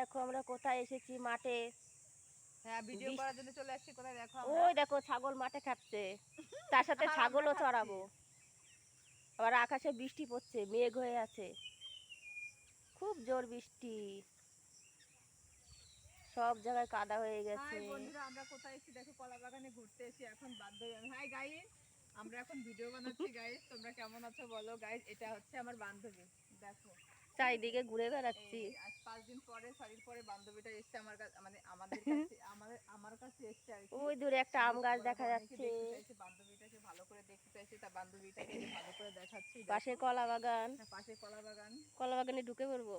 দেখো আমরা কোথায় এসেছি, মাঠে। হ্যাঁ, ভিডিও করার জন্য চলে আসছি। কোথায় দেখো? ওই দেখো ছাগল মাঠে খাচ্ছে, তার সাথে ছাগলও চড়াবো। আবার আকাশে বৃষ্টি পড়ছে, মেঘ হয়ে আছে, খুব জোর বৃষ্টি, সব জায়গায় কাদা হয়ে গেছে। হাই বন্ধুরা, আমরা কোথায় এসেছি দেখো? কলা বাগানে ঘুরতে এসেছি। এখন বান্ধবী, হাই গাইস, আমরা এখন ভিডিও বানাচ্ছি। গাইস তোমরা কেমন আছো বলো? গাইস এটা হচ্ছে আমার বান্ধবী, দেখো চারিদিকে ঘুরে বেড়াচ্ছি। আজ 5 দিন পরে, শাড়ির পরে বান্ধবীটা এসেছে আমার কাছে, মানে আমাদের কাছে, আমার কাছে এসেছে আর কি। ওই দূরে একটা আম গাছ দেখা যাচ্ছে, বান্ধবীটাকে ভালো করে দেখতে চাইছে, তা বান্ধবীটাকে ভালো করে দেখাচ্ছি। পাশে কলা বাগান, পাশে কলা বাগান, কলা বাগানে ঢুকে পড়বো।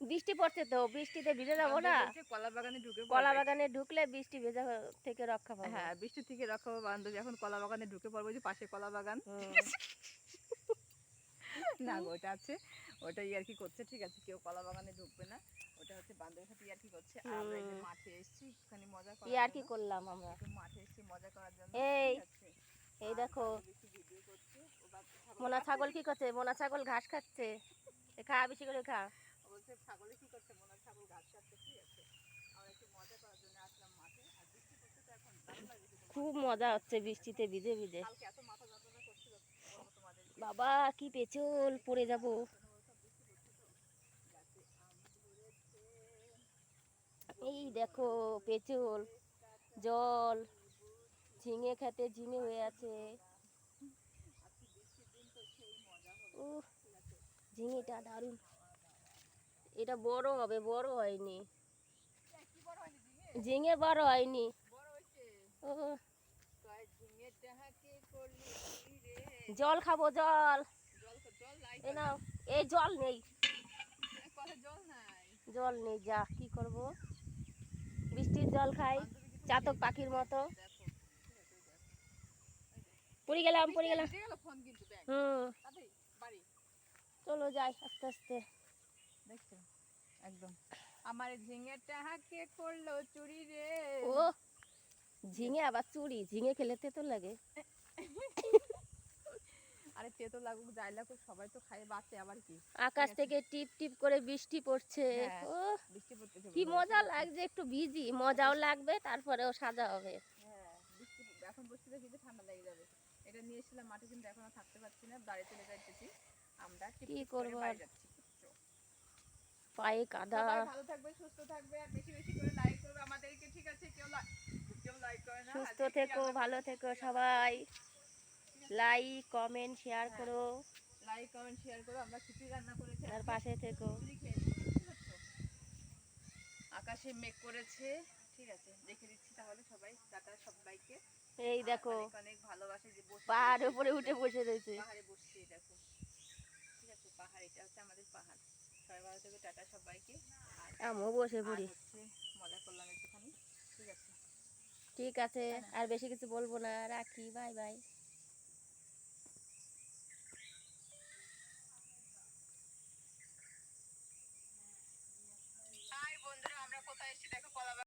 বৃষ্টি পড়ছে তো, বৃষ্টিতে ভিজে যাবো না। কলা বাগানে ঢুকে, কলা বাগানে ঢুকলে বৃষ্টি ভেজা থেকে রক্ষা পাবো। হ্যাঁ, বৃষ্টি থেকে রক্ষা পাবো। বান্ধবী এখন কলা বাগানে ঢুকে পড়বো, যে পাশে কলা বাগান। না গো, ওটা আছে, ওটা ইয়ার্কি করছে, ঠিক আছে, কেউ কলা বাগানে ঢুকবে না। ওটা হচ্ছে বান্ধবীর সাথে ইয়ার্কি করছে। আর আমরা এই যে মাঠে এসেছি একটুখানি মজা করার জন্য। ইয়ার্কি করলাম আমরা, মাঠে এসেছি মজা করার জন্য। এই দেখো মোনা ছাগল কি করছে, মোনা ছাগল ঘাস খাচ্ছে, খা বেশি করে খা। বলছে ছাগলে কি করছে, মোনা ছাগল ঘাস খাচ্ছে, ঠিক আছে। আমরা একটু মজা করার জন্য আসলাম মাঠে। আর বৃষ্টি পড়ছে তো এখন দারুণ লাগছে, খুব মজা হচ্ছে বৃষ্টিতে ভিজে ভিজে। কালকে এত মাথা যন্ত্রণা করছিল তোমাদের, বাবা কি পেছল, পড়ে যাব। এই দেখো পেছল, জল, ঝিঙে খেতে ঝিঙে হয়ে আছে। ঝিঙেটা দারুণ, এটা বড় হবে, বড় হয়নি, ঝিঙে বড় হয়নি। ও জল খাবো, জল, এই নাও। এই জল নেই, জল নেই, যা কি করব, বৃষ্টির জল খাই চাতক পাখির মতো। পড়ে গেলাম, পড়ে গেলাম। চলো যাই আস্তে আস্তে। দেখছো একদম আমার ঝিঙেটা হাঁকে করলো চুরি রে। ও ঝিঙে আবার চুরি, ঝিঙে খেলে তেতো লাগে। আরে তেতো লাগুক যাই লাগুক, সবাই তো খায়, বাঁচে আবার কি। আকাশ থেকে টিপ টিপ করে বৃষ্টি পড়ছে। ও বৃষ্টি পড়তেছে, কি মজা লাগছে, একটু ভিজি, মজাও লাগবে, তারপরেও সাজা হবে। হ্যাঁ, বৃষ্টি এখন বৃষ্টিতে ভিজে ঠান্ডা লেগে যাবে। এটা নিয়ে এসেছিলাম মাঠে, কিন্তু এখন আর থাকতে পারছি না, বাড়ি চলে যাইতেছি আমরা। কি করবো, বাড়ি যাচ্ছি, পায়ে কাদা। ভালো থাকবে, সুস্থ থাকবে, আর বেশি বেশি করে লাইক করবে আমাদেরকে, ঠিক আছে? কেউ লাইক করে না। সুস্থ থেকো, ভালো থেকো সবাই, লাইক কমেন্ট শেয়ার করো, লাইক কমেন্ট শেয়ার করো। আমরা খিচুড়ি রান্না করেছি, আর পাশে থেকো। আকাশে মেঘ করেছে, ঠিক আছে, দেখে দিচ্ছি তাহলে। সবাই টাটা সবাইকে। এই দেখো অনেক ভালোবাসে, যে পাহাড়ের উপরে উঠে বসে রয়েছে, পাহাড়ে বসছি, দেখো, ঠিক আছে, পাহাড়, এটা হচ্ছে আমাদের পাহাড়। সবাই ভালো থেকো, টাটা সবাইকে। আমিও বসে পড়ি, মজা করলাম একটুখানি, ঠিক আছে? ঠিক আছে, আর বেশি কিছু বলবো না, রাখি, বাই বাই।